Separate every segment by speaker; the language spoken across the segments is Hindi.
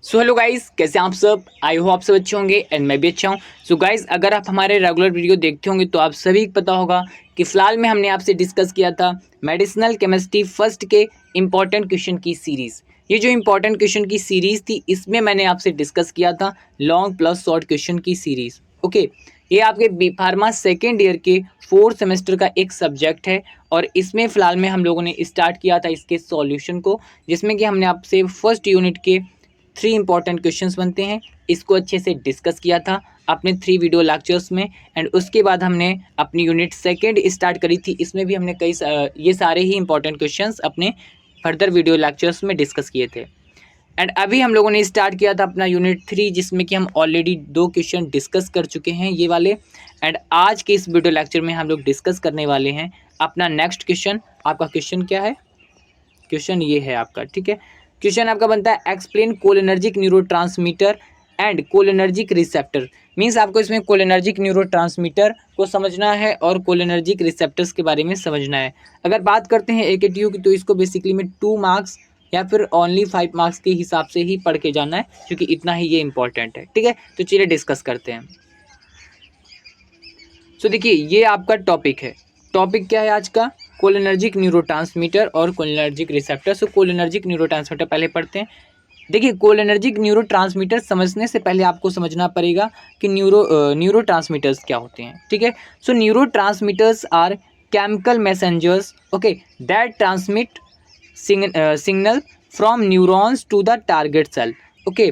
Speaker 1: सो हेलो गाइस, कैसे हैं आप सब। आई होप आप सब अच्छे होंगे एंड मैं भी अच्छा हूँ। सो गाइस, अगर आप हमारे रेगुलर वीडियो देखते होंगे तो आप सभी को पता होगा कि फिलहाल में हमने आपसे डिस्कस किया था मेडिसिनल केमिस्ट्री फर्स्ट के इम्पॉर्टेंट क्वेश्चन की सीरीज़। ये जो इम्पॉर्टेंट क्वेश्चन की सीरीज़ थी, इसमें मैंने आपसे डिस्कस किया था लॉन्ग प्लस शॉर्ट क्वेश्चन की सीरीज़। ओके, ये आपके बी फार्मा सेकेंड ईयर के फोर्थ सेमेस्टर का एक सब्जेक्ट है और इसमें फ़िलहाल में हम लोगों ने स्टार्ट किया था इसके सॉल्यूशन को, जिसमें कि हमने आपसे फर्स्ट यूनिट के 3 इंपॉर्टेंट क्वेश्चंस बनते हैं, इसको अच्छे से डिस्कस किया था अपने 3 वीडियो लेक्चर्स में। एंड उसके बाद हमने अपनी यूनिट सेकंड स्टार्ट करी थी, इसमें भी हमने ये सारे ही इंपॉर्टेंट क्वेश्चंस अपने फर्दर वीडियो लेक्चर्स में डिस्कस किए थे। एंड अभी हम लोगों ने स्टार्ट किया था अपना यूनिट 3, जिसमें कि हम ऑलरेडी 2 क्वेश्चन डिस्कस कर चुके हैं ये वाले। एंड आज के इस वीडियो लेक्चर में हम लोग डिस्कस करने वाले हैं अपना नेक्स्ट क्वेश्चन। आपका क्वेश्चन क्या है? क्वेश्चन ये है आपका, ठीक है। क्वेश्चन आपका बनता है explain cholinergic neurotransmitter and cholinergic receptor. Means आपको इसमें कोलिनर्जिक न्यूरोट्रांसमीटर को समझना है और कोलिनर्जिक रिसेप्टर्स के बारे में समझना है। अगर बात करते हैं AKTU की, तो इसको बेसिकली में 2 मार्क्स या फिर ओनली 5 मार्क्स के हिसाब से ही पढ़ के जाना है, क्योंकि इतना ही ये इंपॉर्टेंट है, ठीक है। तो चलिए डिस्कस करते हैं। सो देखिए, ये आपका टॉपिक है। टॉपिक क्या है आज का? कोलिनर्जिक न्यूरोट्रांसमीटर और कोलिनर्जिक रिसेप्टर। सो कोलिनर्जिक न्यूरोट्रांसमीटर पहले पढ़ते हैं। देखिए, कोलिनर्जिक न्यूरोट्रांसमीटर समझने से पहले आपको समझना पड़ेगा कि न्यूरोट्रांसमीटर्स क्या होते हैं, ठीक है। So neurotransmitters are chemical messengers, okay, that transmit signal from neurons to the target cell, okay,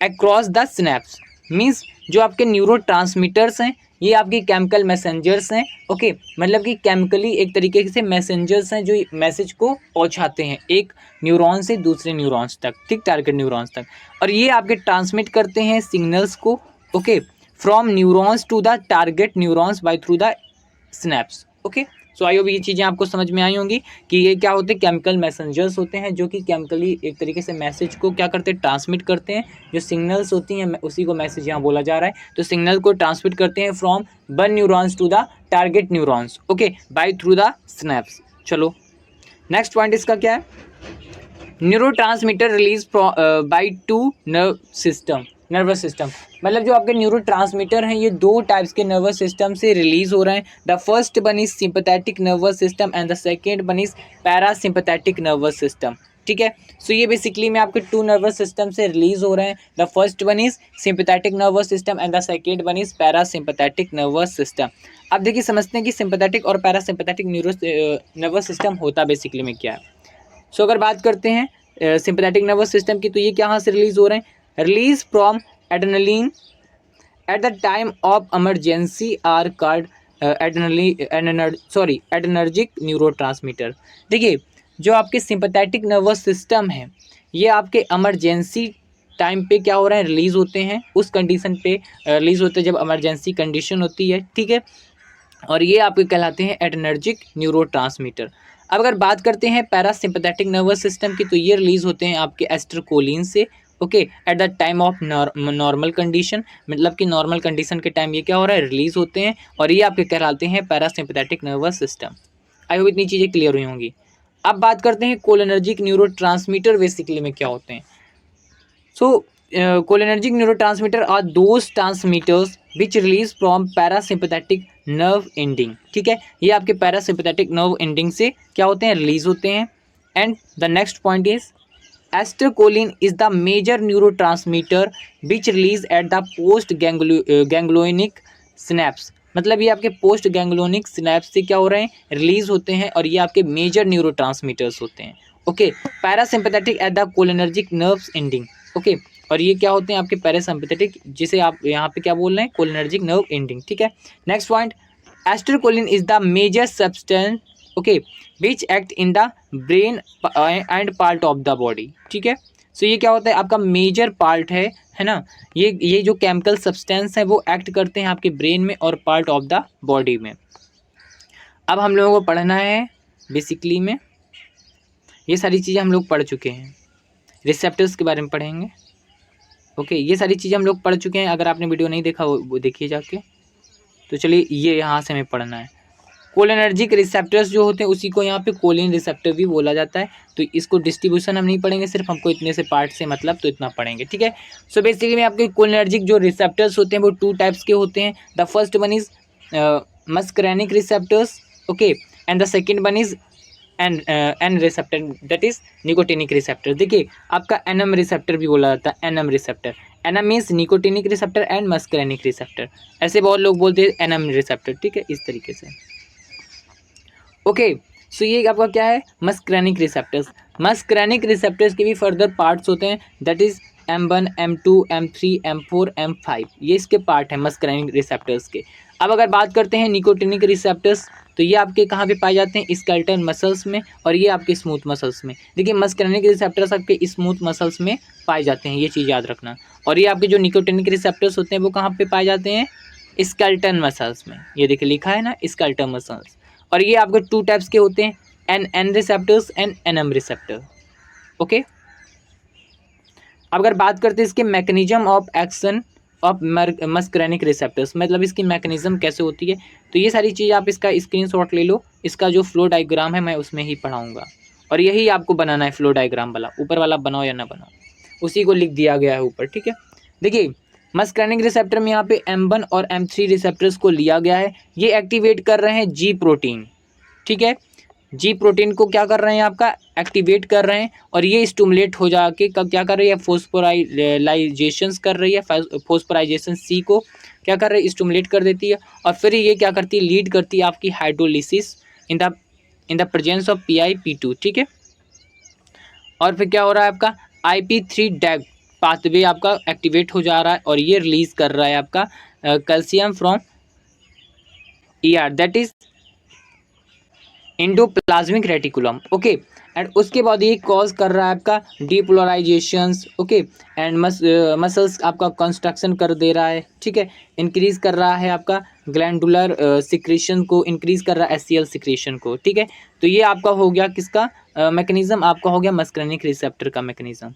Speaker 1: across the synapse. Means जो आपके न्यूरोट्रांसमीटर्स हैं, ये आपकी केमिकल मैसेंजर्स हैं, ओके। मतलब कि केमिकली एक तरीके से मैसेंजर्स हैं जो मैसेज को पहुंचाते हैं एक न्यूरॉन से दूसरे न्यूरॉन्स तक, ठीक, टारगेट न्यूरॉन्स तक। और ये आपके ट्रांसमिट करते हैं सिग्नल्स को, okay, from neurons to the target neurons by through the snaps, okay. So I hope ये चीज़ें आपको समझ में आई होंगी कि ये क्या होते हैं, केमिकल मैसेंजर्स होते हैं जो कि केमिकली एक तरीके से मैसेज को क्या करते हैं, ट्रांसमिट करते हैं। जो सिग्नल्स होती हैं उसी को मैसेज यहाँ बोला जा रहा है। तो सिग्नल को ट्रांसमिट करते हैं from one neurons to the target neurons, okay, by through the snaps. चलो नेक्स्ट पॉइंट इसका क्या है? Neurotransmitter release by 2 nervous system. मतलब जो आपके न्यूरोट्रांसमीटर हैं, ये 2 टाइप्स के नर्वस सिस्टम से रिलीज हो रहे हैं। The first one is sympathetic nervous system and the second one is parasympathetic nervous system, ठीक है। सो ये बेसिकली में आपके 2 नर्वस सिस्टम से रिलीज हो रहे हैं। The first one is sympathetic nervous system and the second one is parasympathetic nervous system. अब देखिए, समझते हैं कि सिंपैथेटिक और पैरासिम्पैथेटिक नर्वस सिस्टम होता बेसिकली में क्या है। सो अगर बात करते हैं सिंपैथेटिक नर्वस सिस्टम की, तो ये कहाँ से रिलीज हो रहे हैं? Release from adrenaline at the time of emergency are called adrenergic neurotransmitter. देखिए, जो आपके सिंपैथेटिक नर्वस सिस्टम है, ये आपके इमरजेंसी टाइम पे क्या हो रहे हैं, रिलीज होते हैं। उस कंडीशन पे रिलीज होते हैं जब इमरजेंसी कंडीशन होती है, ठीक है। और ये आपके कहलाते हैं एड्रेनर्जिक न्यूरोट्रांसमीटर। अब अगर बात करते हैं पैरासिम्पैथेटिक नर्वस सिस्टम की, तो ये रिलीज होते हैं आपके एस्ट्रोकोलिन से, okay, eight the time of normal condition. मतलब कि नॉर्मल कंडीशन के टाइम ये क्या हो रहा है, रिलीज होते हैं। और ये आपके कहलाते हैं parasympathetic nervous system. I hope इतनी चीज़ें क्लियर हुई होंगी। अब बात करते हैं कोलिनर्जिक न्यूरोट्रांसमीटर बेसिकली में क्या होते हैं। So, cholinergic neurotransmitter are those transmitters which release from parasympathetic nerve ending, ठीक है। ये आपके पैरासिम्पैथेटिक नर्व एंडिंग से क्या होते हैं, रिलीज होते हैं। And the next point is acetylcholine is the major neurotransmitter which release at the post ganglionic synapse. मतलब ये आपके पोस्ट गैंग्लोनिक सिनेप्स से क्या हो रहे हैं, रिलीज होते हैं। और ये आपके मेजर न्यूरोट्रांसमीटर्स होते हैं, okay. Parasympathetic at the cholinergic nerves ending, okay. और ये क्या होते हैं आपके पैरासिम्पैथेटिक, जिसे आप यहाँ पे क्या बोल रहे हैं, कोलिनर्जिक नर्व एंडिंग, ठीक है। Next point, acetylcholine is the major substance, okay, which act in the brain and part of the body, ठीक है। सो ये क्या होता है, आपका मेजर पार्ट है ना। ये जो केमिकल सब्सटेंस है वो एक्ट करते हैं आपके ब्रेन में और पार्ट ऑफ द बॉडी में। अब हम लोगों को पढ़ना है बेसिकली में, ये सारी चीज़ें हम लोग पढ़ चुके हैं। रिसेप्टर्स के बारे में पढ़ेंगे, ओके। ये सारी चीज़ें हम लोग पढ़ चुके हैं। अगर आपने वीडियो नहीं देखा वो देखिए जाके। तो चलिए, ये यहाँ से हमें पढ़ना है। कोलिनर्जिक रिसेप्टर्स जो होते हैं उसी को यहाँ पे कोलिन रिसेप्टर भी बोला जाता है। तो इसको डिस्ट्रीब्यूशन हम नहीं पढ़ेंगे, सिर्फ हमको इतने से पार्ट से मतलब तो इतना पढ़ेंगे, ठीक है। सो बेसिकली में आपके कोलिनर्जिक जो रिसेप्टर्स होते हैं वो 2 टाइप्स के होते हैं। The first one is muscarinic receptors, okay, and the second one is an receptor, that is nicotinic receptor. देखिए आपका एनम रिसेप्टर भी बोला जाता है, annum receptor. Annum means nicotinic receptor and muscarinic receptor, ऐसे बहुत लोग बोलते हैं एनम रिसेप्टर, ठीक है, इस तरीके से। ओके, सो ये आपका क्या है, मस्करेनिक रिसेप्टर्स। मस्करेनिक रिसेप्टर्स के भी फर्दर पार्ट्स होते हैं, that is M1, M2, M3, M4, M5, ये इसके पार्ट हैं मस्करेनिक रिसेप्टर्स के। अब अगर बात करते हैं निकोटिनिक रिसेप्टर्स, तो ये आपके कहाँ पे पाए जाते हैं, स्केलेटल मसल्स में, और ये आपके स्मूथ मसल्स में। देखिए मस्करेनिक रिसेप्टर्स आपके स्मूथ मसल्स में पाए जाते हैं, ये चीज़ याद रखना। और ये आपके जो निकोटिनिक रिसेप्टर्स होते हैं वो कहाँ पे पाए जाते हैं, स्केलेटल मसल्स में। ये देखिए लिखा है ना, स्केलेटल मसल्स। और ये आपके 2 टाइप्स के होते हैं, N receptors and NM receptor, okay. अब अगर बात करते हैं इसके mechanism of action of muscarinic receptors, मतलब इसकी मैकेनिज्म कैसे होती है, तो ये सारी चीज़ आप इसका स्क्रीनशॉट ले लो। इसका जो फ्लो डायग्राम है मैं उसमें ही पढ़ाऊँगा, और यही आपको बनाना है फ्लो डायग्राम वाला, ऊपर वाला बनाओ या ना बनाओ, उसी को लिख दिया गया है ऊपर, ठीक है। देखिए मस्करेनिक रिसेप्टर में यहाँ पे M1 और M3 रिसेप्टर्स को लिया गया है, ये एक्टिवेट कर रहे हैं जी प्रोटीन, ठीक है। जी प्रोटीन को क्या कर रहे हैं, आपका एक्टिवेट कर रहे हैं, और ये स्टिमुलेट हो जाके कब क्या कर रही है, फोस्फोराइजेशन कर रही है। फोस्फोराइजेशन सी को क्या कर रही है, स्टिमुलेट कर देती है, और फिर ये क्या करती है, लीड करती है आपकी hydrolysis in the presence of PIP2, ठीक है। और फिर क्या हो रहा है, आपका IP3 डैग पाथवे आपका एक्टिवेट हो जा रहा है, और ये रिलीज कर रहा है आपका calcium from ER, that is endoplasmic reticulum, okay. And उसके बाद ये कॉज कर रहा है आपका डीपोलराइजेशंस, ओके, एंड मसल्स आपका कंस्ट्रक्शन कर दे रहा है, ठीक है। इंक्रीज कर रहा है आपका ग्लैंडुलर सिक्रेशन को, इंक्रीज कर रहा है HCl सिक्रेशन को, ठीक है। तो ये आपका हो गया किसका मैकेनिज्म, आपका हो गया मस्करेनिक रिसेप्टर का मैकेनिज्म।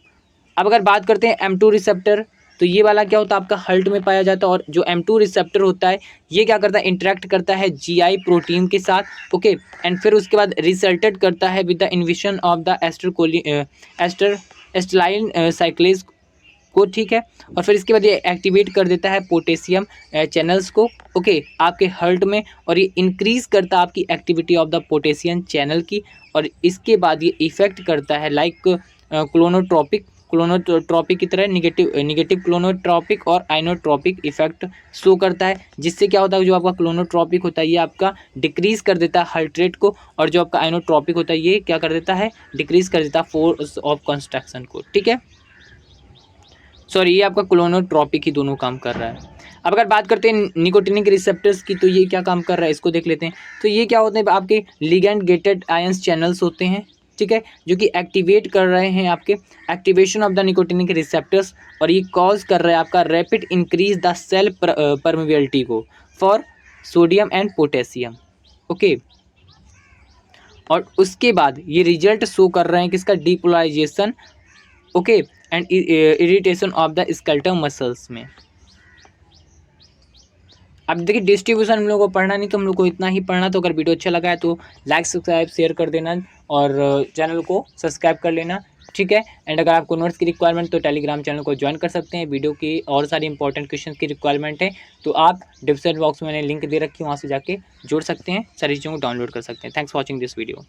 Speaker 1: अब अगर बात करते हैं M2 रिसेप्टर, तो ये वाला क्या होता है, आपका हल्ट में पाया जाता है, और जो M2 रिसेप्टर होता है ये क्या करता है, इंटरेक्ट करता है GI प्रोटीन के साथ, ओके, एंड फिर उसके बाद रिजल्टेड करता है with the inhibition of the एस्टरलाइन साइक्लेज को, ठीक है। और फिर इसके बाद ये एक्टिवेट कर देता है पोटेशियम चैनल्स को, ओके, आपके हर्ट में, और ये इंक्रीज करता है आपकी activity of the potassium channel की, और इसके बाद ये इफेक्ट करता है लाइक क्लोनोट्रॉपिक की तरह निगेटिव क्लोनोट्रॉपिक और आइनोट्रॉपिक इफेक्ट शो करता है, जिससे क्या होता है, जो आपका क्लोनोट्रॉपिक होता है ये आपका डिक्रीज कर देता है हार्ट रेट को, और जो आपका आइनोट्रॉपिक होता है ये क्या कर देता है, डिक्रीज कर देता है फोर्स ऑफ कंस्ट्रक्शन को, ठीक है। सॉरी, ये आपका क्लोनोट्रॉपिक ही दोनों काम कर रहा है। अब अगर बात करते हैं निकोटिनिक रिसेप्टर्स की, तो ये क्या काम कर रहा है, इसको देख लेते हैं। तो ये क्या होते हैं, आपके लिगैंड गेटेड आयंस चैनल्स होते हैं, ठीक है, जो कि एक्टिवेट कर रहे हैं आपके activation of the nicotinic receptors, और ये कॉज कर रहा है आपका rapid increase the cell permeability को for sodium and potassium, okay. और उसके बाद ये रिजल्ट शो कर रहे हैं किसका, depolarisation, okay, and irritation of the skeletal muscles में। अब देखिए डिस्ट्रीब्यूशन हम लोग को पढ़ना नहीं, तो हम लोग को इतना ही पढ़ना। तो अगर वीडियो अच्छा लगा है तो लाइक सब्सक्राइब शेयर कर देना, और चैनल को सब्सक्राइब कर लेना, ठीक है। एंड अगर आपको नोट्स की रिक्वायरमेंट तो टेलीग्राम चैनल को ज्वाइन कर सकते हैं। वीडियो की और सारी इंपॉर्टेंट क्वेश्चन की रिक्वायरमेंट है तो आप डिस्क्रिप्शन बॉक्स में मैंने लिंक दे रखी है, वहाँ से जाके जोड़ सकते हैं, सारी चीज़ों को डाउनलोड कर सकते हैं। Thanks for watching this video.